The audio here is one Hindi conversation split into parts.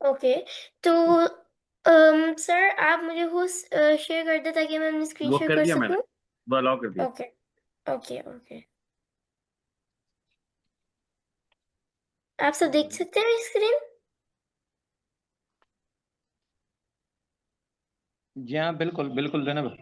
ओके। तो सर आप मुझे होस्ट शेयर कर दे ताकि मैं अपनी स्क्रीन वो शेयर कर कर दिया मैंने, सकूं। वो अलाउ कर दिया। Okay okay okay. आप सब देख सकते हैं स्क्रीन? जी हाँ, बिल्कुल बिल्कुल जनाब।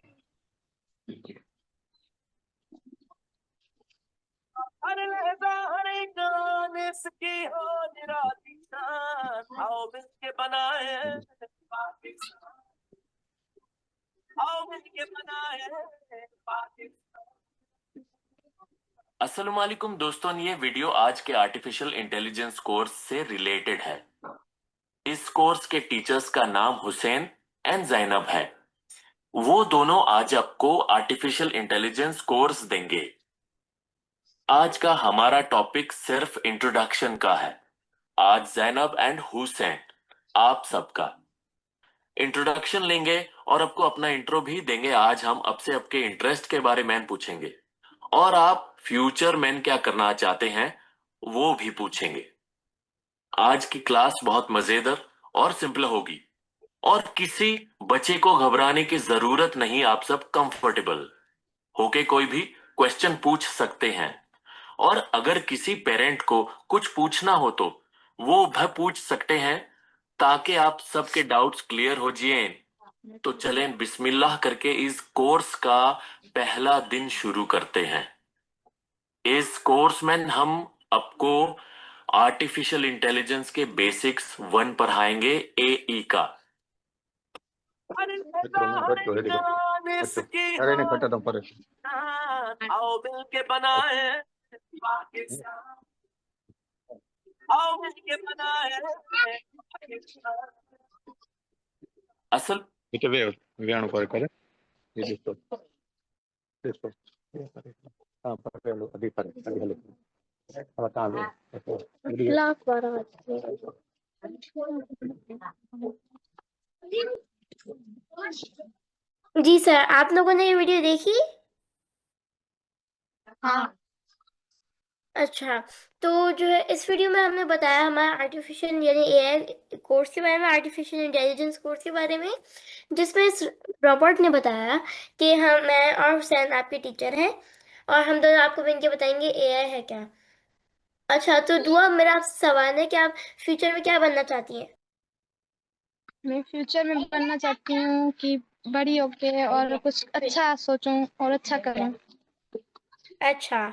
अस्सलाम वालेकुम दोस्तों, ये वीडियो आज के आर्टिफिशियल इंटेलिजेंस कोर्स से रिलेटेड है। इस कोर्स के टीचर्स का नाम हुसैन एंड जैनब है। वो दोनों आज आपको आर्टिफिशियल इंटेलिजेंस कोर्स देंगे। आज का हमारा टॉपिक सिर्फ इंट्रोडक्शन का है। आज जैनब एंड हुसैन आप सबका इंट्रोडक्शन लेंगे और आपको अपना इंट्रो भी देंगे। आज हम आपसे आपके इंटरेस्ट के बारे में पूछेंगे और आप फ्यूचर में क्या करना चाहते हैं वो भी पूछेंगे। आज की क्लास बहुत मजेदार और सिंपल होगी और किसी बच्चे को घबराने की जरूरत नहीं। आप सब कंफर्टेबल होके कोई भी क्वेश्चन पूछ सकते हैं और अगर किसी पेरेंट को कुछ पूछना हो तो वो भी पूछ सकते हैं ताकि आप सबके डाउट्स क्लियर हो जाएं। तो चलें बिस्मिल्लाह करके इस कोर्स का पहला दिन शुरू करते हैं। इस कोर्स में हम आपको आर्टिफिशियल इंटेलिजेंस के बेसिक्स 1 पढ़ाएंगे, एई का। अरे नहीं कटा दम पर। आओ मिलके बनाए पाकिस्तान, आओ मिलके बनाए पाकिस्तान। असल इटे वे व्याण पर करे ये दिस्तो हां पर लो अभी हले अब कहां वे लाख बारह। जी सर, आप लोगों ने ये वीडियो देखी? हाँ। अच्छा। तो जो है इस वीडियो में हमने बताया हमारा आर्टिफिशियल यानी एआई कोर्स के बारे में, आर्टिफिशियल इंटेलिजेंस कोर्स के बारे में, जिसमें इस रॉबर्ट ने बताया कि हम मैं और हुसैन आपके टीचर हैं और हम दोनों आपको मिल के बताएंगे एआई है क्या। अच्छा, तो दुआ मेरा आपसे सवाल है कि आप फ्यूचर में क्या बनना चाहती हैं? मैं फ्यूचर में बनना चाहती हूँ कि बड़ी होके और कुछ अच्छा सोचूं और अच्छा करूं। अच्छा।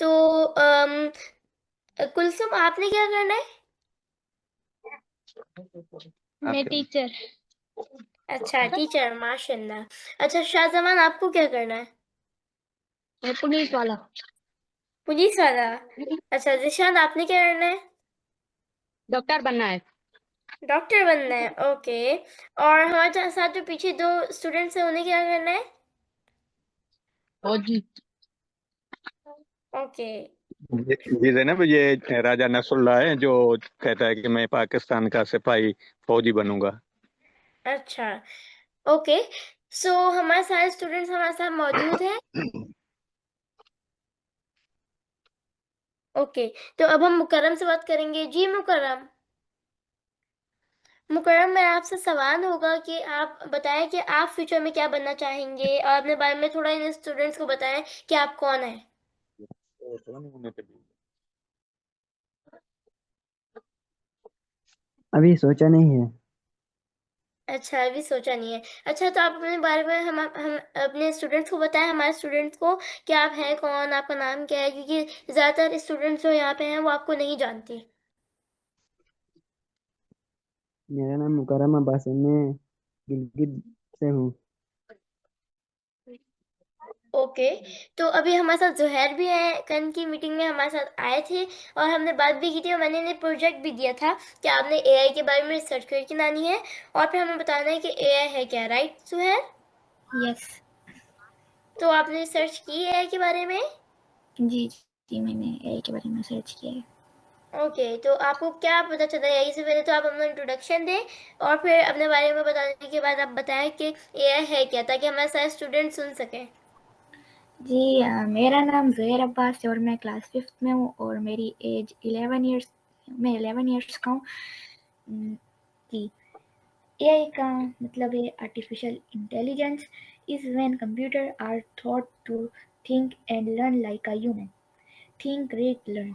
तो कुलसुम आपने क्या करना है? मैं टीचर। अच्छा, टीचर, माशाल्लाह। अच्छा, शाहजमान आपको क्या करना है? मैं पुलिस वाला। पुलिस वाला। अच्छा, जिशान आपने क्या करना है? डॉक्टर बनना है। डॉक्टर बनना है। ओके। और हमारे साथ जो पीछे दो स्टूडेंट्स हैं उन्हें क्या करना है? फौजी। ओके। ये जैनब ये राजा नसरुल्लाह है जो कहता है कि मैं पाकिस्तान का सिपाही फौजी बनूंगा। अच्छा। ओके। सो हमारे सारे स्टूडेंट्स हमारे साथ मौजूद हैं। ओके। तो अब हम मुकर्रम से बात करेंगे। जी मुकर्रम। मुकर्रम, मेरा आपसे सवाल होगा कि आप बताएं कि आप फ्यूचर में क्या बनना चाहेंगे और अपने बारे में थोड़ा इन स्टूडेंट्स को बताएं कि आप कौन हैं। अभी सोचा नहीं है। अच्छा, अभी सोचा नहीं है। अच्छा, तो आप अपने बारे में हम अपने स्टूडेंट्स को बताएं, हमारे स्टूडेंट्स को, कि आप हैं कौन, आपका नाम क्या है, क्योंकि ज़्यादातर स्टूडेंट्स जो यहाँ पे हैं वो आपको नहीं जानते। मेरा नाम मुकर्रम अब्बास है। मैं गिलगित से हूँ। ओके। तो अभी हमारे साथ जुहैर भी है, कल की मीटिंग में हमारे साथ आए थे और हमने बात भी की थी और मैंने इन्हें प्रोजेक्ट भी दिया था कि आपने एआई के बारे में रिसर्च करके लानी है और फिर हमें बताना है कि एआई है क्या। Right Zuhair? यस। तो आपने रिसर्च की एआई के बारे में? जी जी, मैंने एआई के बारे में सर्च किया है। ओके। तो आपको क्या पता चला एआई से? पहले तो आप अपना इंट्रोडक्शन दें और फिर अपने बारे में बताने के बाद आप बताएं कि एआई है क्या, ताकि हमारे सारे स्टूडेंट सुन सकें। जी, मेरा नाम ज़ुहैर अब्बास है और मैं क्लास 5th में हूँ और मेरी एज 11 ईयर्स, मैं 11 ईयर्स का हूँ। कि एआई का मतलब है artificial intelligence is when computer are thought to think and learn like a human. Think, read, learn.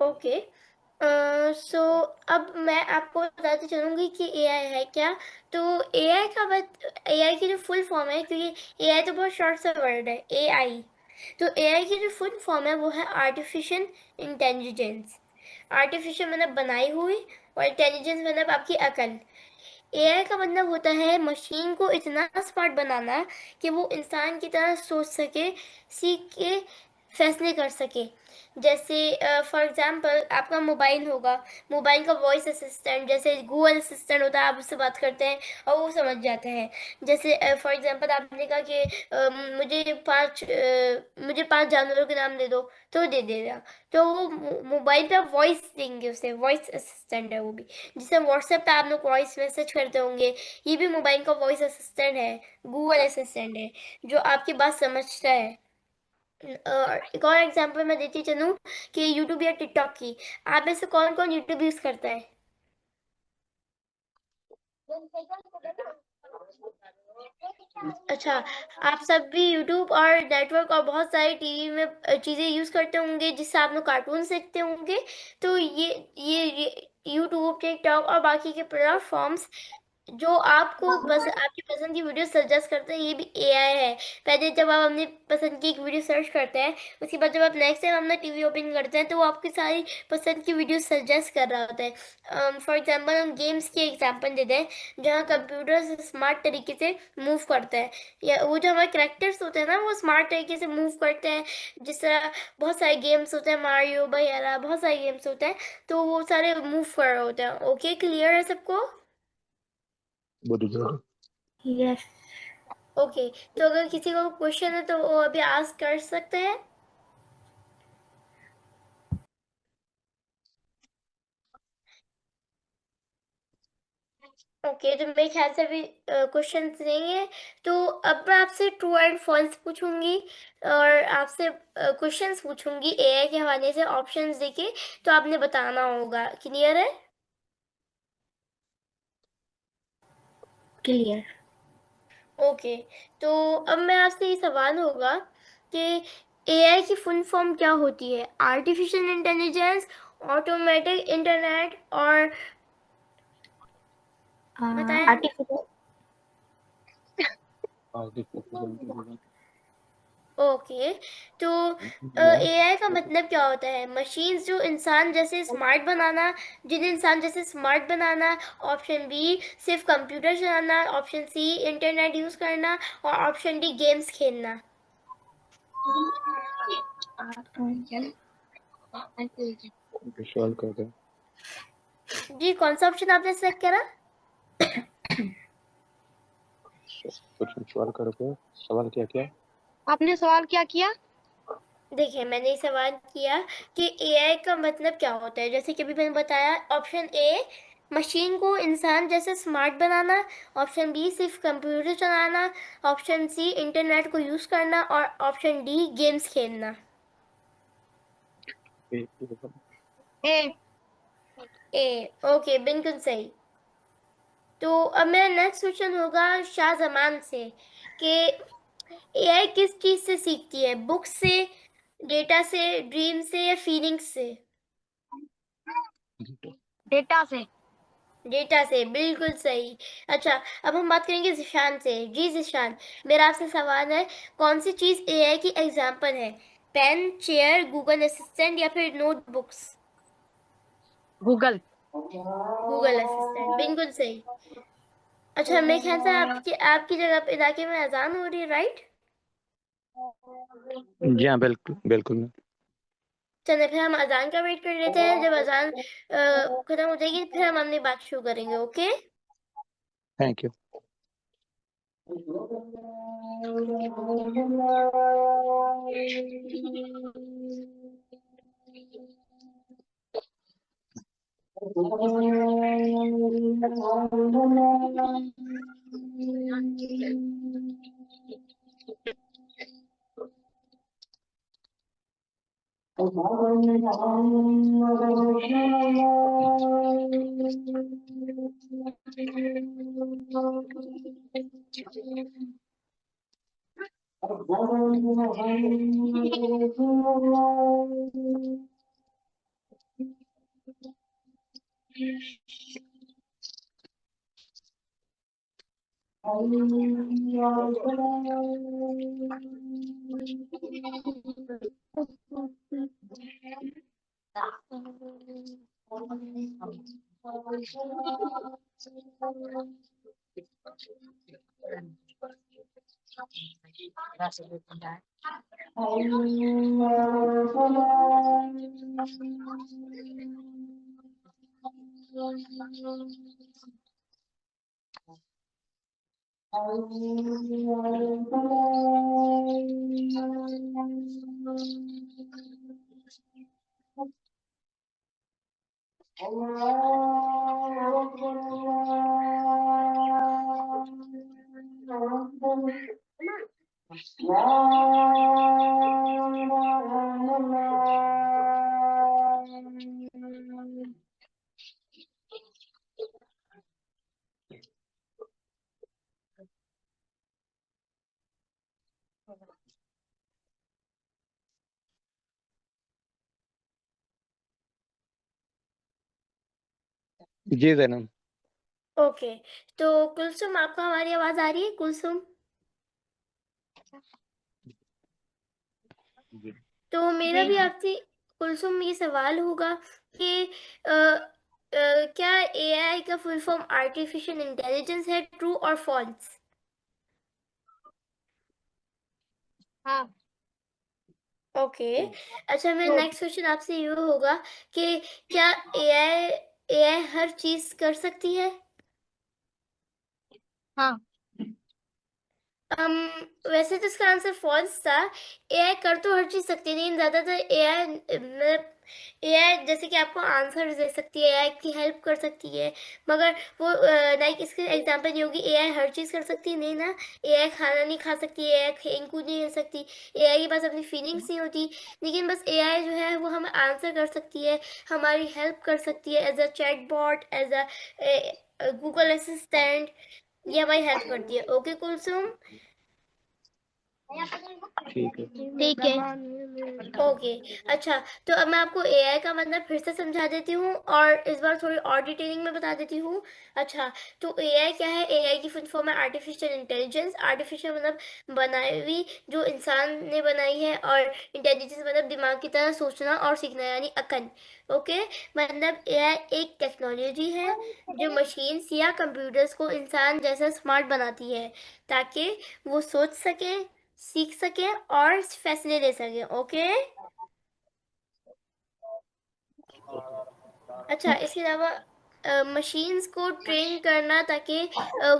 Okay, so अब मैं आपको बताती चलूँगी कि एआई है क्या। तो एआई की जो फुल फॉर्म है, क्योंकि एआई तो बहुत शॉर्ट सा वर्ड है, एआई। तो एआई की जो फुल फॉर्म है वो है आर्टिफिशियल इंटेलिजेंस। आर्टिफिशियल मतलब बनाई हुई, और इंटेलिजेंस मतलब आपकी अकल। एआई का मतलब होता है मशीन को इतना स्मार्ट बनाना कि वो इंसान की तरह सोच सके, सीख के फैसले कर सके। जैसे फॉर एग्जांपल आपका मोबाइल होगा, मोबाइल का वॉइस असिस्टेंट, जैसे गूगल असिस्टेंट होता है, आप उससे बात करते हैं और वो समझ जाते हैं। जैसे फॉर एग्जांपल आपने कहा कि मुझे 5 जानवरों के नाम दे दो, तो दे देगा। तो वो मोबाइल पे वॉइस देंगे, उसे वॉइस असिस्टेंट है वो भी। जिसे व्हाट्सएप पे आप लोग वॉइस मैसेज करते होंगे, ये भी मोबाइल का वॉइस असिस्टेंट है, गूगल असिस्टेंट है, जो आपकी बात समझता है। एक और एग्जांपल मैं देती चलूँ कि यूट्यूब या टिकटॉक की। आप में से कौन कौन यूट्यूब यूज़ करता है? अच्छा, आप सब भी यूट्यूब और नेटवर्क और बहुत सारी टीवी में चीज़ें यूज़ करते होंगे, जिससे आप लोग कार्टून देखते होंगे। तो ये यूट्यूब, टिकटॉक और बाकी के प्लेटफॉर्म्स जो आपकी पसंद की वीडियो सजेस्ट करते हैं, ये भी एआई है। पहले जब आप अपनी पसंद की एक वीडियो सर्च करते हैं, उसके बाद जब आप नेक्स्ट टाइम अपना टीवी ओपन करते हैं, तो वो आपकी सारी पसंद की वीडियो सजेस्ट कर रहा होता है। फॉर एग्जांपल हम गेम्स की एग्जांपल देते हैं, जहाँ कंप्यूटर स्मार्ट तरीके से मूव करता है, या वो जो हमारे करेक्टर्स होते हैं ना, वो स्मार्ट तरीके से मूव करते हैं। जिस तरह बहुत सारे गेम्स होते हैं, मारियो वगैरह बहुत सारे गेम्स होते हैं, तो वो सारे मूव कर रहे होते हैं। ओके, क्लियर है सबको? बोलो जरा। Yes. ओके, तो अगर किसी को क्वेश्चन है तो वो अभी आस्क कर सकते हैं। ओके, तो मेरे ख्याल से अभी क्वेश्चन नहीं है। तो अब मैं आपसे ट्रू एंड फॉल्स पूछूंगी, और आपसे क्वेश्चंस पूछूंगी एआई के हवाले से, ऑप्शंस देके, तो आपने बताना होगा। क्लियर है? Clear. ओके, तो अब मैं आपसे ये सवाल होगा कि एआई की फुल फॉर्म क्या होती है? आर्टिफिशियल इंटेलिजेंस, ऑटोमेटिक इंटरनेट, और बताएं। Artificial. ओके, तो एआई का मतलब क्या होता है? मशीन्स जो इंसान जैसे स्मार्ट बनाना, जिन्हें इंसान जैसे स्मार्ट बनाना। ऑप्शन बी सिर्फ कंप्यूटर चलाना, ऑप्शन सी इंटरनेट यूज करना, और ऑप्शन डी गेम्स खेलना। सवाल कर दे। जी, कौन सा ऑप्शन आपने सेलेक्ट करा? कुछ सवाल करोगे? सवाल क्या क्या? आपने सवाल क्या किया? देखिए, मैंने ये सवाल किया कि एआई का मतलब क्या होता है। जैसे कि अभी मैंने बताया, ऑप्शन ए मशीन को इंसान जैसे स्मार्ट बनाना, ऑप्शन बी सिर्फ कंप्यूटर चलाना, ऑप्शन सी इंटरनेट को यूज करना, और ऑप्शन डी गेम्स खेलना। ए। ए, ओके, बिल्कुल सही। तो अब मेरा नेक्स्ट क्वेश्चन होगा शाहजमान से कि एआई किस चीज से सीखती है? बुक से, डेटा से, ड्रीम से, या फीलिंग्स से? डेटा से। डेटा से, बिल्कुल सही। अच्छा, अब हम बात करेंगे जिशान से। जी जिशान, मेरा आपसे सवाल है, कौन सी चीज एआई की एग्जांपल है? पेन, चेयर, गूगल असिस्टेंट, या फिर नोटबुक्स? गूगल। गूगल असिस्टेंट, बिल्कुल सही। अच्छा, मेरे ख्याल से आपकी आपकी जगह इलाके में अजान हो रही है, राइट? जी हाँ, बिल्कुल बिल्कुल। चलिए, फिर हम अजान का वेट कर लेते हैं। जब अजान खत्म हो जाएगी, फिर हम अपनी बात शुरू करेंगे। ओके। Thank you. जी जैनब। ओके, तो कुलसुम, आपको हमारी आवाज आ रही है कुलसुम? जी तो मेरा भी आपसे कुलसुम ये सवाल होगा कि क्या एआई का फुल फॉर्म आर्टिफिशियल इंटेलिजेंस है, ट्रू और फॉल्स? हाँ। ओके, अच्छा, मेरा नेक्स्ट क्वेश्चन आपसे ये होगा कि क्या एआई एआई हर चीज कर सकती है? हाँ। um, वैसे तो इसका आंसर फॉल्स था। एआई कर तो हर चीज सकती है, लेकिन ज्यादातर एआई मतलब एआई जैसे कि आपको आंसर दे सकती है, एआई की हेल्प कर सकती है, मगर वो लाइक इसके एग्जांपल ये होगी एआई हर चीज कर सकती है नहीं ना। एआई खाना नहीं खा सकती, एआई खेल कूद नहीं कर सकती, एआई के पास अपनी फीलिंग्स नहीं होती, लेकिन बस एआई जो है वो हमें आंसर कर सकती है, हमारी हेल्प कर सकती है as a chat bot, as a Google assistant, ये हमारी हेल्प करती है। ओके कुलसुम? ठीक है। ठीक है। ओके, अच्छा, तो अब मैं आपको एआई का मतलब फिर से समझा देती हूँ और इस बार थोड़ी और डिटेलिंग में बता देती हूँ। अच्छा, तो एआई क्या है? एआई की फुल फॉर्म है आर्टिफिशियल इंटेलिजेंस। आर्टिफिशियल मतलब बनाई हुई, जो इंसान ने बनाई है, और इंटेलिजेंस मतलब दिमाग की तरह सोचना और सीखना, यानी अकल। ओके, मतलब एआई एक टेक्नोलॉजी है जो मशीन्स या कंप्यूटर्स को इंसान जैसा स्मार्ट बनाती है, ताकि वो सोच सके, सीख सके और फैसले ले सके। ओके, अच्छा, इसके अलावा मशीन्स को ट्रेन करना ताकि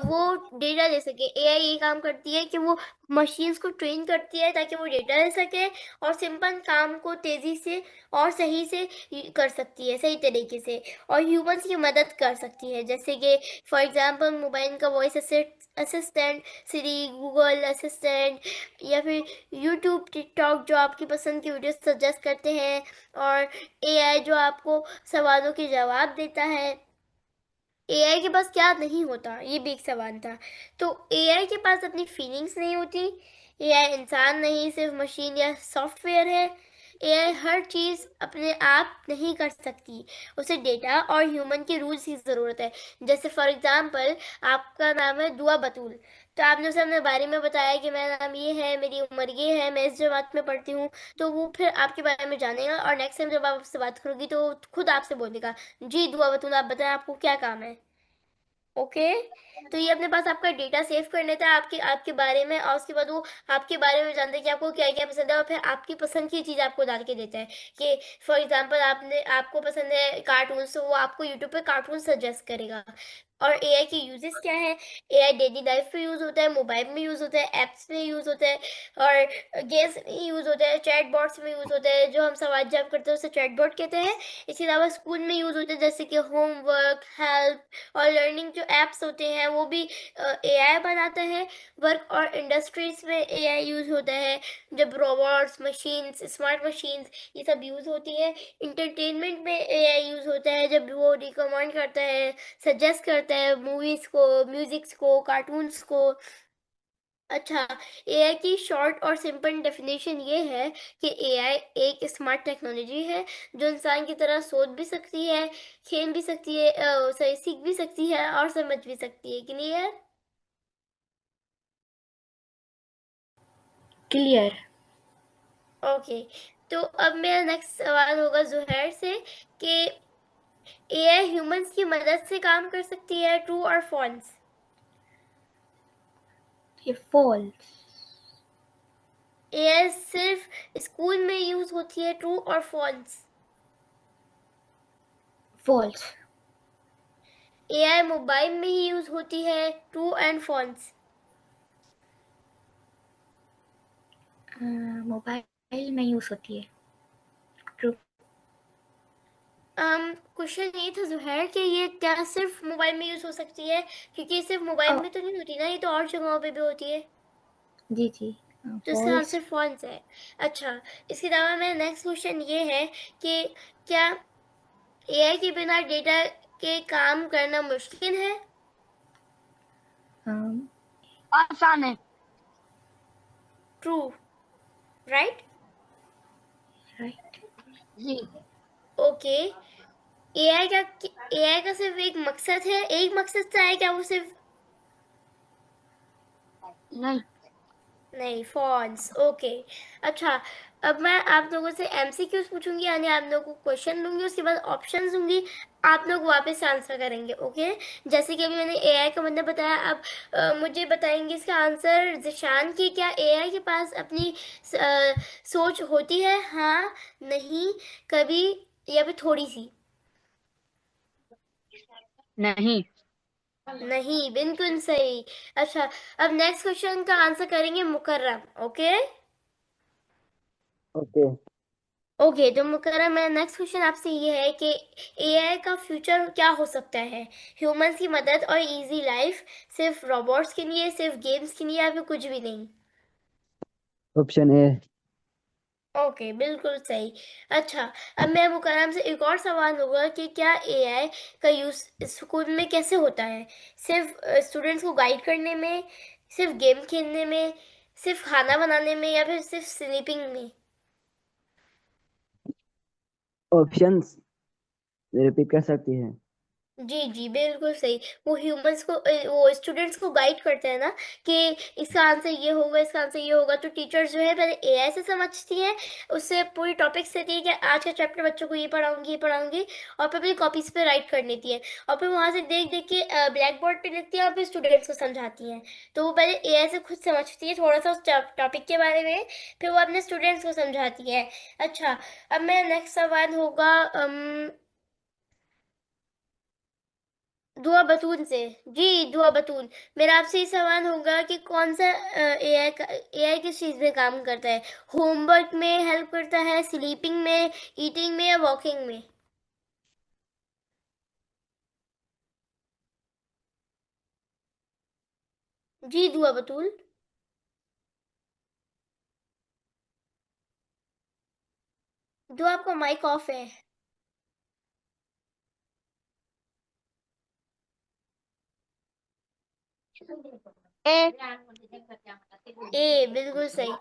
वो डेटा ले सके। एआई ये काम करती है कि वो मशीन्स को ट्रेन करती है ताकि वो डेटा ले सके और सिंपल काम को तेजी से और सही से कर सकती है, सही तरीके से, और ह्यूमंस की मदद कर सकती है, जैसे कि फॉर एग्जांपल मोबाइल का वॉइस असिस्टेंट, सिरी, गूगल असिस्टेंट, या फिर यूट्यूब, टिकटॉक जो आपकी पसंद की वीडियो सजेस्ट करते हैं, और एआई जो आपको सवालों के जवाब देता है। एआई के पास क्या नहीं होता, ये भी एक सवाल था। तो एआई के पास अपनी फीलिंग्स नहीं होती। एआई इंसान नहीं, सिर्फ मशीन या सॉफ्टवेयर है। एआई हर चीज अपने आप नहीं कर सकती, उसे डेटा और ह्यूमन के रूल्स की जरूरत है। जैसे फॉर एग्जांपल, आपका नाम है दुआ बतूल, तो आपने उसे अपने बारे में बताया कि मेरा नाम ये है, मेरी उम्र ये है, मैं इस जमात में पढ़ती हूँ, तो वो फिर आपके बारे में जानेगा, और नेक्स्ट टाइम जब आप उससे बात करोगी तो खुद आपसे बोलेगा, जी दुआ बतूल, आप बताएं आपको क्या काम है। ओके, तो ये अपने पास आपका डेटा सेव कर लेता है आपके आपके बारे में, और उसके बाद वो आपके बारे में जानता है कि आपको क्या क्या पसंद है, और फिर आपकी पसंद की चीज़ आपको डाल के देता है। कि फॉर एग्जांपल आपको पसंद है कार्टून, तो वो आपको यूट्यूब पे कार्टून सजेस्ट करेगा। और एआई के यूजेस क्या है। एआई डेली लाइफ में यूज होता है, मोबाइल में यूज होता है, एप्स में यूज होता है, और गेम्स में यूज होता है, चैट बॉट्स में यूज होता है। जो हम सवाल जवाब करते हैं उसे चैट बॉट कहते हैं। इसके अलावा स्कूल में यूज होते हैं, जैसे कि होमवर्क, हेल्प और लर्निंग जो एप्स होते हैं वो भी एआई बनाता है। वर्क और इंडस्ट्रीज में एआई यूज होता है, जब रोबोट्स, मशीन्स, स्मार्ट मशीन्स ये सब यूज होती है। इंटरटेनमेंट में एआई यूज होता है, जब वो रिकमेंड करता है, सजेस्ट करता है मूवीज को, म्यूजिक्स को, कार्टून्स को। अच्छा, एआई की शॉर्ट और सिंपल डेफिनेशन ये है कि एआई एक स्मार्ट टेक्नोलॉजी है जो इंसान की तरह सोच भी सकती है, खेल भी सकती है, सही सीख भी सकती है और समझ भी सकती है। क्लियर? क्लियर। ओके, तो अब मेरा नेक्स्ट सवाल होगा जुहैर से कि एआई ह्यूमंस की मदद से काम कर सकती है, ट्रू और फॉल्स? ये फॉल्स। एआई सिर्फ स्कूल में यूज होती है, ट्रू और फॉल्स? फॉल्स। एआई मोबाइल में ही यूज होती है, ट्रू एंड फॉल्स? मोबाइल में यूज होती है। ट्रू। क्वेश्चन ये था जुहैर कि ये क्या सिर्फ मोबाइल में यूज हो सकती है, क्योंकि सिर्फ मोबाइल में तो नहीं होती ना, ये तो और जगहों पे भी होती है। जी जी। तो इसका फॉल्स। आंसर फॉल्स है। अच्छा, इसके अलावा मेरा नेक्स्ट क्वेश्चन ये है कि क्या एआई के बिना डेटा के काम करना मुश्किल है? आसान है। True, right? राइट। जी। ओके, एआई का सिर्फ एक मकसद है, एक मकसद से है क्या वो सिर्फ? नहीं। नहीं, फॉल्स। ओके, अच्छा, अब मैं आप लोगों से एमसीक्यूज पूछूंगी, यानी आप लोगों को क्वेश्चन दूंगी, उसके बाद ऑप्शंस दूंगी, आप लोग वापस से आंसर करेंगे। ओके, जैसे कि अभी मैंने एआई का मतलब बताया, अब मुझे बताएंगे इसका आंसर जिशान की क्या एआई के पास अपनी सोच होती है, हाँ, नहीं, कभी, या फिर थोड़ी सी? नहीं। नहीं, बिल्कुल सही। अच्छा, अब नेक्स्ट क्वेश्चन का आंसर करेंगे मुकर्रम। Okay okay. ओके, तो मुकर्रम, मेरा नेक्स्ट क्वेश्चन आपसे ये है कि एआई का फ्यूचर क्या हो सकता है? ह्यूमंस की मदद और इजी लाइफ, सिर्फ रोबोट्स के लिए, सिर्फ गेम्स के लिए, या फिर कुछ भी नहीं? Option A. ओके, बिल्कुल सही। अच्छा, अब मेरा मुकर्रम से एक और सवाल होगा कि क्या एआई का यूज स्कूल में कैसे होता है? सिर्फ स्टूडेंट्स को गाइड करने में, सिर्फ गेम खेलने में, सिर्फ खाना बनाने में, या फिर सिर्फ स्लीपिंग में? ऑप्शंस रिपीट कर सकती है? जी जी, बिल्कुल सही। वो ह्यूमंस को, वो स्टूडेंट्स को गाइड करते हैं ना कि इसका आंसर ये होगा, इसका आंसर ये होगा। तो टीचर्स जो है पहले एआई से समझती हैं, उससे पूरी टॉपिक्स देती है कि आज का चैप्टर बच्चों को ये पढ़ाऊंगी, और फिर अपनी कॉपीज पे राइट कर लेती है, और फिर वहां से देख देख के ब्लैक बोर्ड पे लिखती है, और फिर स्टूडेंट्स को समझाती हैं। तो वो पहले एआई से खुद समझती है थोड़ा सा उस टॉपिक के बारे में, फिर वो अपने स्टूडेंट्स को समझाती है। अच्छा, अब मेरा नेक्स्ट सवाल होगा दुआ बतून से। जी, दुआ बतून, मेरा आपसे ये सवाल होगा कि कौन सा एआई किस चीज में काम करता है? होमवर्क में हेल्प करता है, स्लीपिंग में, ईटिंग में, या वॉकिंग में? जी, दुआ बतूल। दुआ, आपका माइक ऑफ है। ए। बिल्कुल सही।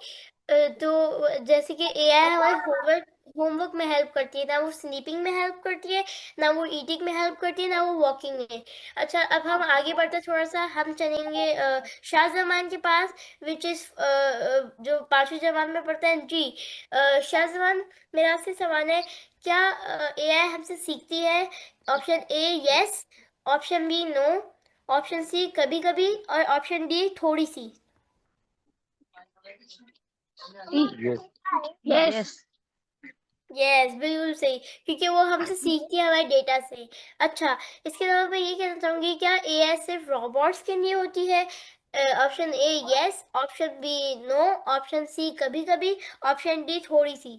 तो जैसे कि एआई हमारे होमवर्क में हेल्प करती है, ना वो स्लीपिंग में हेल्प करती है, ना वो ईटिंग में हेल्प करती है, ना वो वॉकिंग में। अच्छा, अब हम आगे बढ़ते थोड़ा सा, हम चलेंगे शाहजमान के पास, विच इज जो पांचवी जमात में पढ़ता है। जी, शाहजमान, मेरा आपसे सवाल है, क्या एआई हमसे सीखती है? Option A yes, option B no, option C कभी कभी, और ऑप्शन डी थोड़ी सी। यस। यस। यस, बिल्कुल सही, क्योंकि वो हमसे सीखती है हमारे डेटा से। अच्छा, इसके अलावा मैं ये कहना चाहूंगी, क्या एआई सिर्फ रोबोट्स के लिए होती है? Option A yes, option B no, option C कभी कभी, ऑप्शन डी थोड़ी सी।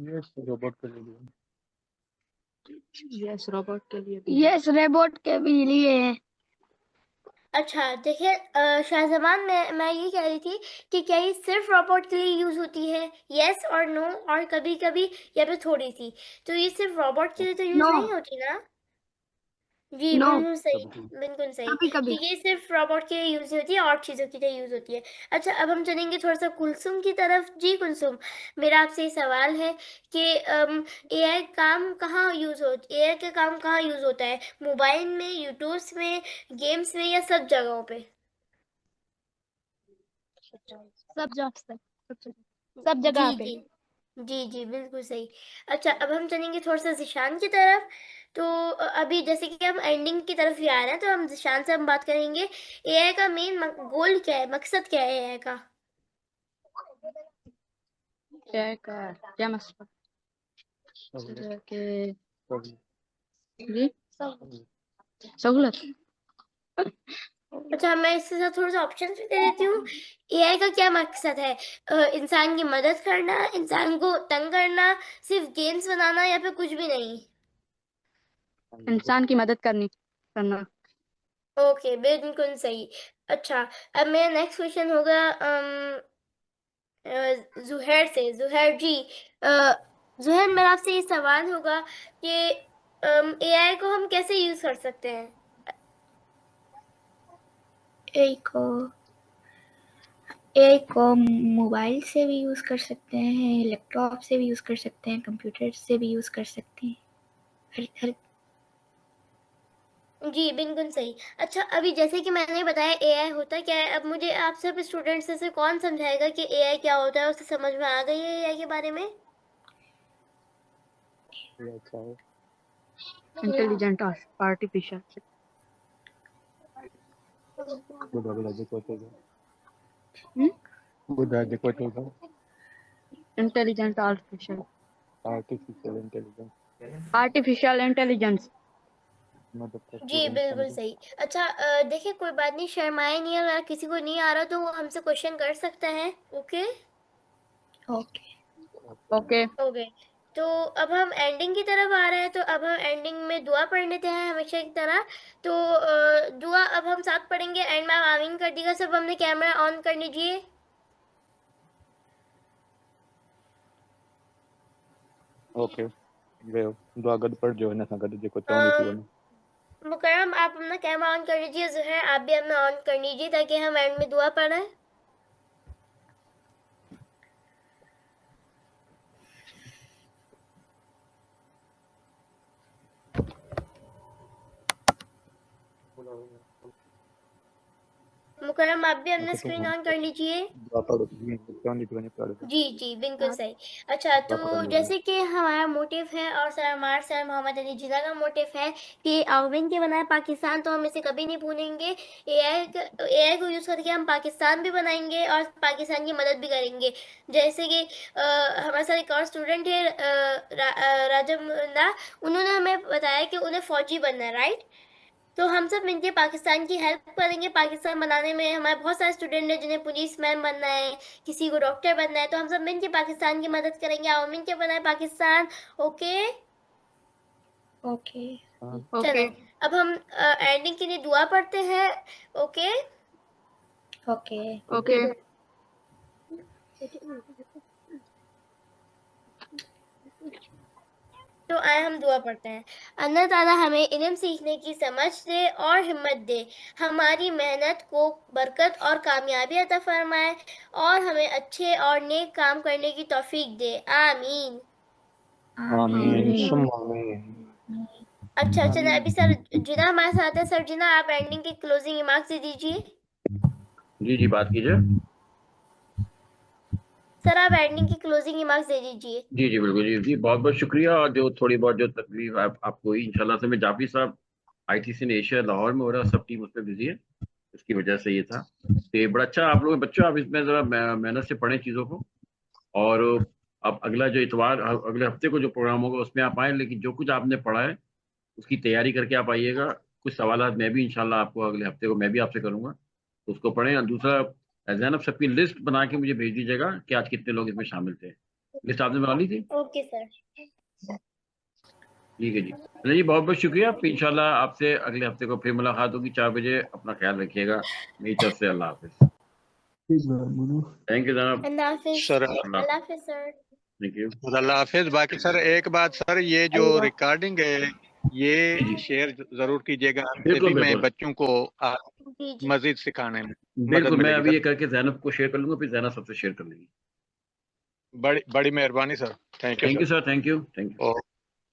यस, रोबोट के लिए। यस, रोबोट के लिए भी। यस, रोबोट के भी लिए है। अच्छा देखिए, शाहजमान, मैं ये कह रही थी कि क्या ये सिर्फ रोबोट के लिए यूज होती है, यस और नो, और कभी कभी, या फिर थोड़ी सी? तो ये सिर्फ रोबोट के लिए तो यूज नो। नहीं होती ना? जी नो। बिल्कुल सही, कभी बिल्कुल सही, कभी कभी। कि ये सिर्फ रोबोट के लिए यूज होती है और चीजों के लिए यूज होती है। अच्छा, अब हम चलेंगे थोड़ा सा कुलसुम की तरफ। जी कुलसुम, मेरा आपसे ये सवाल है कि एआई का काम कहाँ यूज होता है? मोबाइल में, यूट्यूब में, गेम्स में, या सब जगहों पे? सब जी जगह पे। जी, जी जी बिल्कुल सही। अच्छा, अब हम चलेंगे थोड़ा सा जिशान की तरफ। तो अभी जैसे कि हम एंडिंग की तरफ ही आ रहे हैं, तो हम जिशान से हम बात करेंगे, एआई का मेन गोल क्या है, मकसद क्या है एआई का? क्या मसला सहूलियत। के सहूलियत। जी सहूलत। अच्छा, मैं इसके साथ थोड़ा सा ऑप्शन भी दे देती हूँ। एआई का क्या मकसद है? इंसान की मदद करना, इंसान को तंग करना, सिर्फ गेम्स बनाना, या फिर कुछ भी नहीं? इंसान की मदद करना। ओके, बिल्कुल सही। अच्छा, अब मेरा नेक्स्ट क्वेश्चन होगा जुहैर से। जुहैर जी, जुहैर, मेरा आपसे ये सवाल होगा कि एआई को हम कैसे यूज कर सकते हैं? एआई को एआई को मोबाइल से भी यूज़ कर सकते हैं, लैपटॉप से भी यूज़ कर सकते हैं, कंप्यूटर से भी यूज़ कर सकते हैं। हर हर जी बिल्कुल सही। अच्छा, अभी जैसे कि मैंने बताया एआई होता क्या है, अब मुझे आप सब स्टूडेंट्स में से कौन समझाएगा कि एआई क्या होता है? उसे समझ में आ गई है एआई के बारे में? ये अच्छा है। इंटेलिजेंट आर्टिफिशियल बुधा बुधा देखो तो हम्म बुधा देखो तो इंटेलिजेंट आर्टिफिशियल इंटेलिजेंस मदद करती जी है इंसान बिल्कुल को। सही। अच्छा, देखिए, कोई बात नहीं, शर्माए नहीं, अगर किसी को नहीं आ रहा तो वो हमसे क्वेश्चन कर सकता है। ओके। ओके। ओके। ओके, तो अब हम एंडिंग की तरफ आ रहे हैं, तो अब हम एंडिंग में दुआ पढ़ लेते हैं हमेशा की तरह। तो दुआ अब हम साथ पढ़ेंगे, एंड मैम आमीन कर दीजिएगा। सब हमने कैमरा ऑन कर लीजिए। ओके, वे दुआ गड पर जो है ना गड जेको चवंदी थी वने। मुकरम, आप अपना कैमरा ऑन कर लीजिए। ज़ुहैर, आप भी अपना ऑन कर लीजिए, ताकि हम एंड में दुआ पढ़ें। मुकरम, आप भी अपना ओके, तो स्क्रीन हम ऑन कर लीजिए। दुआ पढ़ो चवंदी थी वने पढ़ो। जी जी बिल्कुल सही। अच्छा, दुआ तो पढ़ने वाले। जैसे कि हमारा मोटिव है, और सर मोहम्मद अली जिन्ना का मोटिव है कि आउटविन के बनाए पाकिस्तान, तो हम इसे कभी नहीं भूलेंगे। एआई को यूज़ करके हम पाकिस्तान भी बनाएंगे और पाकिस्तान की मदद भी करेंगे। जैसे कि हमारे साथ एक और स्टूडेंट है, राजब मुल्ला, उन्होंने हमें बताया कि उन्हें फौजी बनना है, राइट? तो हम सब मिलके पाकिस्तान की हेल्प करेंगे पाकिस्तान बनाने में। हमारे बहुत सारे स्टूडेंट हैं जिन्हें पुलिस मैन बनना है, किसी को डॉक्टर बनना है, तो हम सब मिलके पाकिस्तान की मदद करेंगे। आओ मिलके बनाए पाकिस्तान। ओके। ओके। हाँ, चलो, ओके। अब हम एंडिंग के लिए दुआ पढ़ते हैं। ओके। ओके। ओके। तो आए हम दुआ पढ़ते हैं। अल्लाह ताला हमें इल्म सीखने की समझ दे और हिम्मत दे, हमारी मेहनत को बरकत और कामयाबी अता फरमाए, और हमें अच्छे और नेक काम करने की तौफीक दे। आमीन। आमीन आमीन। सुम्मा आमीन। अच्छा, चलिए, अभी सर जिना हमारे साथ है। सर जिना, आप एंडिंग की क्लोजिंग रिमार्क्स दे दीजिए। जी जी, बात कीजिए। सर, आप एंडिंग की क्लोजिंग रिमार्क्स दे दीजिए। जी जी बिल्कुल, जी जी, बहुत बहुत शुक्रिया। और जो थोड़ी बहुत जो तकलीफ आपको हुई, इंशाल्लाह से मैं जाफी साहब आईटीसी ने एशिया लाहौर में हो रहा, सब टीम उसमें बिजी है, इसकी वजह से ये था। तो ये बड़ा अच्छा आप लोग बच्चों, आप इसमें जरा मेहनत से पढ़ें चीज़ों को। और आप अगला जो इतवार अगले हफ्ते को जो प्रोग्राम होगा उसमें आप आए, लेकिन जो कुछ आपने पढ़ा है उसकी तैयारी करके आप आइएगा। कुछ सवालात मैं भी इंशाल्लाह आपको अगले हफ्ते को मैं भी आपसे करूंगा, तो उसको पढ़ें। और दूसरा, जैनब, सबकी लिस्ट बना के मुझे भेज दीजिएगा कि आज कितने लोग इसमें शामिल थे। लिस्ट आपने बना ली थी? Okay sir. ठीक है जी। चलिए जी, बहुत बहुत शुक्रिया। फिर इंशाल्लाह आपसे अगले हफ्ते को फिर मुलाकात होगी 4 बजे। अपना ख्याल रखिएगा। मेरी तरफ से अल्लाह हाफिज। ठीक है बोलो। थैंक यू जनाब। अल्लाह हाफिज। सर अल्लाह हाफिज सर। Thank you. अल्लाह हाफिज। बाकी सर एक बात सर, ये जो अल्लाह। रिकॉर्डिंग है ये जी शेयर जरूर कीजिएगा हमसे बिल्कुल भी, मैं बिल्कुल बच्चों को जी जी। मजीद सिखाने में मदद बिल्कुल, मैं मिलेगी अभी ये सर। करके जैनब को शेयर कर लूंगा, फिर जैनब सबसे शेयर कर लेंगी। बड़ी बड़ी मेहरबानी sir. Thank you thank you sir. Sir, thank you, thank you.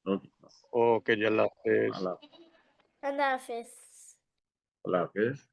Okay, okay जी, अल्लाह हाफिज। अल्लाह अल्लाह हाफिज। अल्लाह हाफिज।